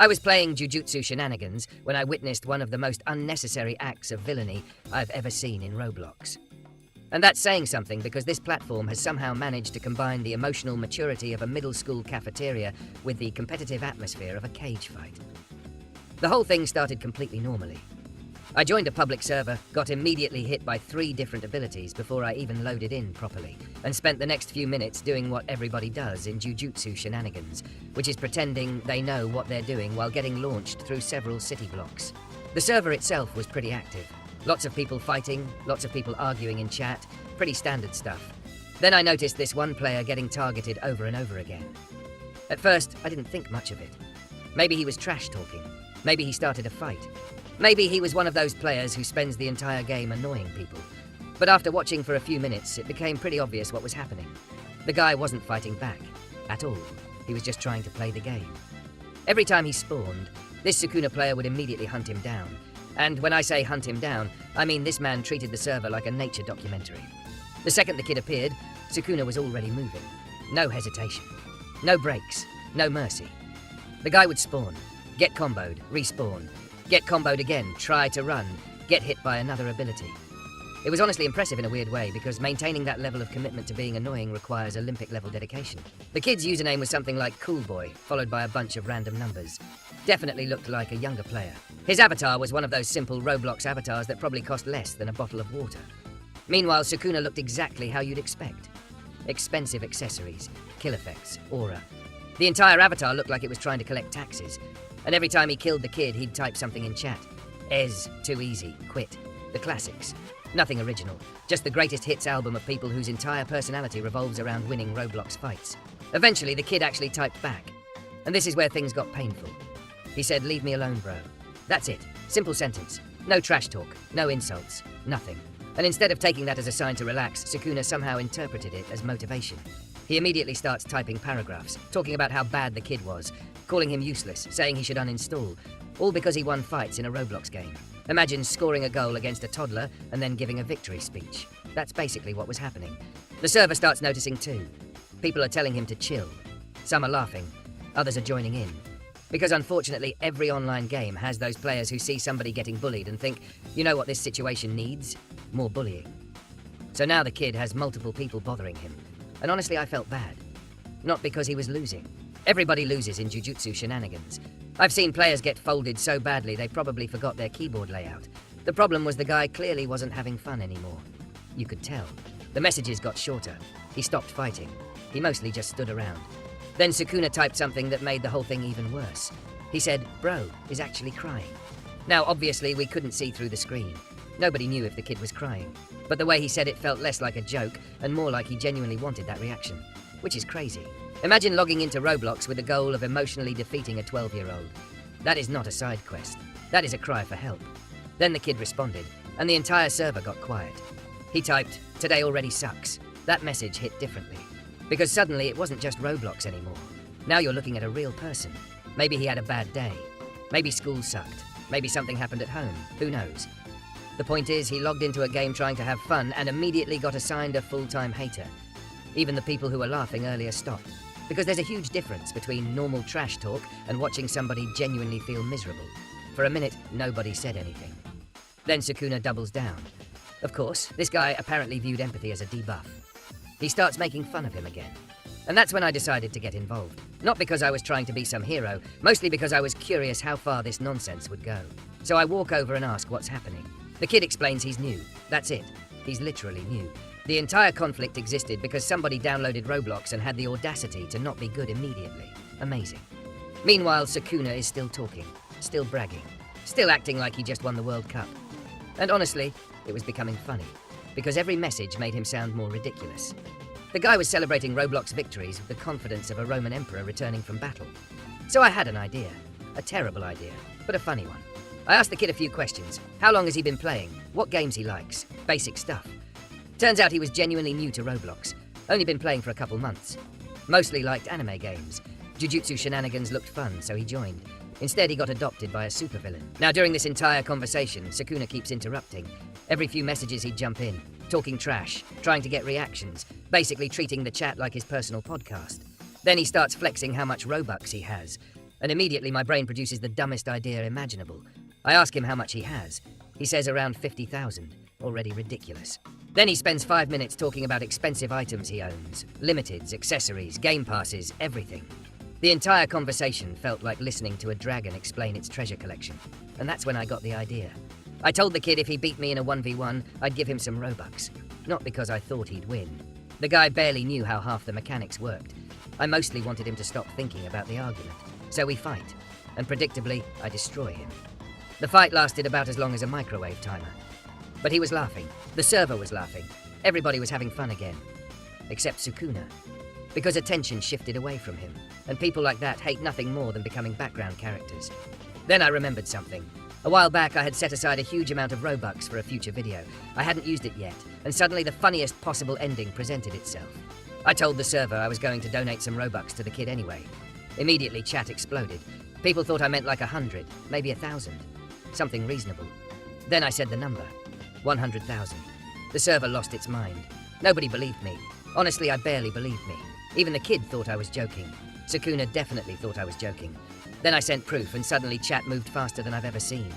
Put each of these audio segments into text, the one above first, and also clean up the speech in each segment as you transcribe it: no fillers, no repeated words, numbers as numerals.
I was playing Jujutsu Shenanigans when I witnessed one of the most unnecessary acts of villainy I've ever seen in Roblox. And that's saying something because this platform has somehow managed to combine the emotional maturity of a middle school cafeteria with the competitive atmosphere of a cage fight. The whole thing started completely normally. I joined a public server, got immediately hit by 3 different abilities before I even loaded in properly, and spent the next few minutes doing what everybody does in Jujutsu Shenanigans, which is pretending they know what they're doing while getting launched through several city blocks. The server itself was pretty active. Lots of people fighting, lots of people arguing in chat, pretty standard stuff. Then I noticed this one player getting targeted over and over again. At first, I didn't think much of it. Maybe he was trash talking. Maybe he started a fight. Maybe he was one of those players who spends the entire game annoying people. But after watching for a few minutes, it became pretty obvious what was happening. The guy wasn't fighting back, at all. He was just trying to play the game. Every time he spawned, this Sukuna player would immediately hunt him down. And when I say hunt him down, I mean this man treated the server like a nature documentary. The second the kid appeared, Sukuna was already moving. No hesitation. No breaks. No mercy. The guy would spawn, get comboed, respawn, get comboed again, try to run, get hit by another ability. It was honestly impressive in a weird way because maintaining that level of commitment to being annoying requires Olympic-level dedication. The kid's username was something like Cool Boy, followed by a bunch of random numbers. Definitely looked like a younger player. His avatar was one of those simple Roblox avatars that probably cost less than a bottle of water. Meanwhile, Sukuna looked exactly how you'd expect. Expensive accessories, kill effects, aura. The entire avatar looked like it was trying to collect taxes. And every time he killed the kid, he'd type something in chat. Too easy, quit. The classics. Nothing original, just the greatest hits album of people whose entire personality revolves around winning Roblox fights. Eventually, the kid actually typed back. And this is where things got painful. He said, "Leave me alone, bro." That's it. Simple sentence. No trash talk, no insults, nothing. And instead of taking that as a sign to relax, Sukuna somehow interpreted it as motivation. He immediately starts typing paragraphs, talking about how bad the kid was, calling him useless, saying he should uninstall, all because he won fights in a Roblox game. Imagine scoring a goal against a toddler and then giving a victory speech. That's basically what was happening. The server starts noticing too. People are telling him to chill. Some are laughing, others are joining in. Because unfortunately, every online game has those players who see somebody getting bullied and think, you know what this situation needs? More bullying. So now the kid has multiple people bothering him. And honestly, I felt bad. Not because he was losing. Everybody loses in Jujutsu Shenanigans. I've seen players get folded so badly they probably forgot their keyboard layout. The problem was the guy clearly wasn't having fun anymore. You could tell. The messages got shorter. He stopped fighting. He mostly just stood around. Then Sukuna typed something that made the whole thing even worse. He said, "Bro is actually crying." Now, obviously, we couldn't see through the screen. Nobody knew if the kid was crying. But the way he said it felt less like a joke and more like he genuinely wanted that reaction. Which is crazy. Imagine logging into Roblox with the goal of emotionally defeating a 12-year-old. That is not a side quest. That is a cry for help. Then the kid responded, and the entire server got quiet. He typed, "Today already sucks." That message hit differently. Because suddenly it wasn't just Roblox anymore. Now you're looking at a real person. Maybe he had a bad day. Maybe school sucked. Maybe something happened at home. Who knows? The point is, he logged into a game trying to have fun and immediately got assigned a full-time hater. Even the people who were laughing earlier stopped. Because there's a huge difference between normal trash talk and watching somebody genuinely feel miserable. For a minute, nobody said anything. Then Sukuna doubles down. Of course, this guy apparently viewed empathy as a debuff. He starts making fun of him again. And that's when I decided to get involved. Not because I was trying to be some hero, mostly because I was curious how far this nonsense would go. So I walk over and ask what's happening. The kid explains he's new. That's it. He's literally new. The entire conflict existed because somebody downloaded Roblox and had the audacity to not be good immediately. Amazing. Meanwhile, Sukuna is still talking, still bragging, still acting like he just won the World Cup. And honestly, it was becoming funny, because every message made him sound more ridiculous. The guy was celebrating Roblox victories with the confidence of a Roman emperor returning from battle. So I had an idea. A terrible idea, but a funny one. I asked the kid a few questions. How long has he been playing? What games he likes? Basic stuff. Turns out he was genuinely new to Roblox. Only been playing for a couple months. Mostly liked anime games. Jujutsu Shenanigans looked fun, so he joined. Instead, he got adopted by a supervillain. Now, during this entire conversation, Sukuna keeps interrupting. Every few messages he'd jump in, talking trash, trying to get reactions, basically treating the chat like his personal podcast. Then he starts flexing how much Robux he has. And immediately my brain produces the dumbest idea imaginable. I ask him how much he has. He says around 50,000. Already ridiculous. Then he spends 5 minutes talking about expensive items he owns, limiteds, accessories, game passes, everything. The entire conversation felt like listening to a dragon explain its treasure collection. And that's when I got the idea. I told the kid if he beat me in a 1v1, I'd give him some Robux. Not because I thought he'd win. The guy barely knew how half the mechanics worked. I mostly wanted him to stop thinking about the argument. So we fight. And predictably, I destroy him. The fight lasted about as long as a microwave timer. But he was laughing. The server was laughing. Everybody was having fun again. Except Sukuna. Because attention shifted away from him. And people like that hate nothing more than becoming background characters. Then I remembered something. A while back I had set aside a huge amount of Robux for a future video. I hadn't used it yet, and suddenly the funniest possible ending presented itself. I told the server I was going to donate some Robux to the kid anyway. Immediately chat exploded. People thought I meant like 100, maybe 1,000. Something reasonable. Then I said the number. 100,000. The server lost its mind. Nobody believed me. Honestly, I barely believed me. Even the kid thought I was joking. Sukuna definitely thought I was joking. Then I sent proof and suddenly chat moved faster than I've ever seen.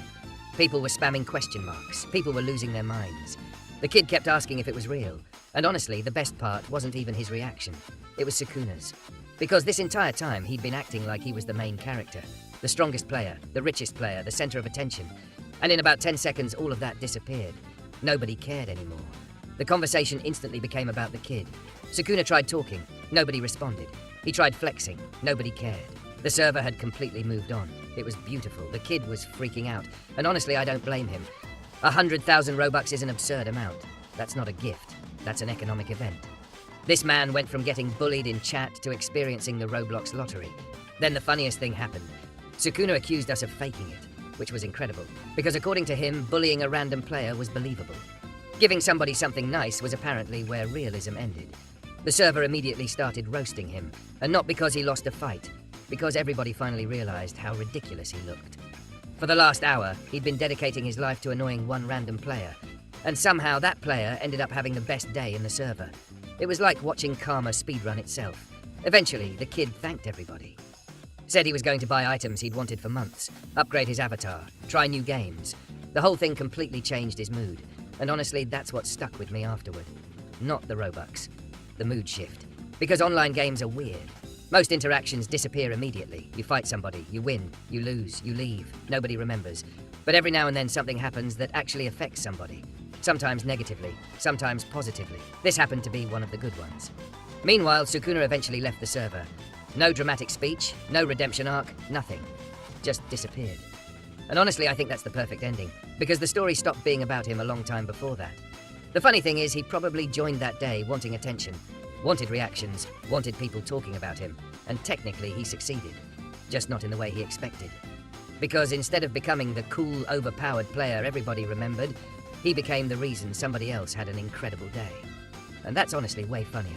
People were spamming question marks. People were losing their minds. The kid kept asking if it was real. And honestly, the best part wasn't even his reaction. It was Sukuna's. Because this entire time he'd been acting like he was the main character. The strongest player, the richest player, the center of attention. And in about 10 seconds, all of that disappeared. Nobody cared anymore. The conversation instantly became about the kid. Sukuna tried talking. Nobody responded. He tried flexing. Nobody cared. The server had completely moved on. It was beautiful. The kid was freaking out. And honestly, I don't blame him. 100,000 Robux is an absurd amount. That's not a gift. That's an economic event. This man went from getting bullied in chat to experiencing the Roblox lottery. Then the funniest thing happened. Sukuna accused us of faking it, which was incredible. Because according to him, bullying a random player was believable. Giving somebody something nice was apparently where realism ended. The server immediately started roasting him. And not because he lost a fight. Because everybody finally realized how ridiculous he looked. For the last hour, he'd been dedicating his life to annoying one random player. And somehow that player ended up having the best day in the server. It was like watching karma speedrun itself. Eventually, the kid thanked everybody. Said he was going to buy items he'd wanted for months, upgrade his avatar, try new games. The whole thing completely changed his mood. And honestly, that's what stuck with me afterward. Not the Robux. The mood shift. Because online games are weird. Most interactions disappear immediately. You fight somebody, you win, you lose, you leave. Nobody remembers. But every now and then something happens that actually affects somebody. Sometimes negatively, sometimes positively. This happened to be one of the good ones. Meanwhile, Sukuna eventually left the server. No dramatic speech, no redemption arc, nothing. Just disappeared. And honestly, I think that's the perfect ending, because the story stopped being about him a long time before that. The funny thing is, he probably joined that day wanting attention, wanted reactions, wanted people talking about him, and technically he succeeded. Just not in the way he expected. Because instead of becoming the cool, overpowered player everybody remembered, he became the reason somebody else had an incredible day. And that's honestly way funnier.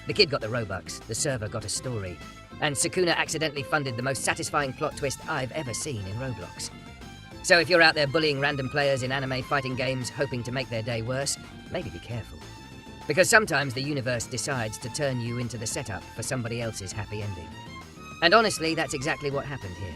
The kid got the Robux, the server got a story, and Sukuna accidentally funded the most satisfying plot twist I've ever seen in Roblox. So if you're out there bullying random players in anime fighting games hoping to make their day worse, maybe be careful. Because sometimes the universe decides to turn you into the setup for somebody else's happy ending. And honestly, that's exactly what happened here.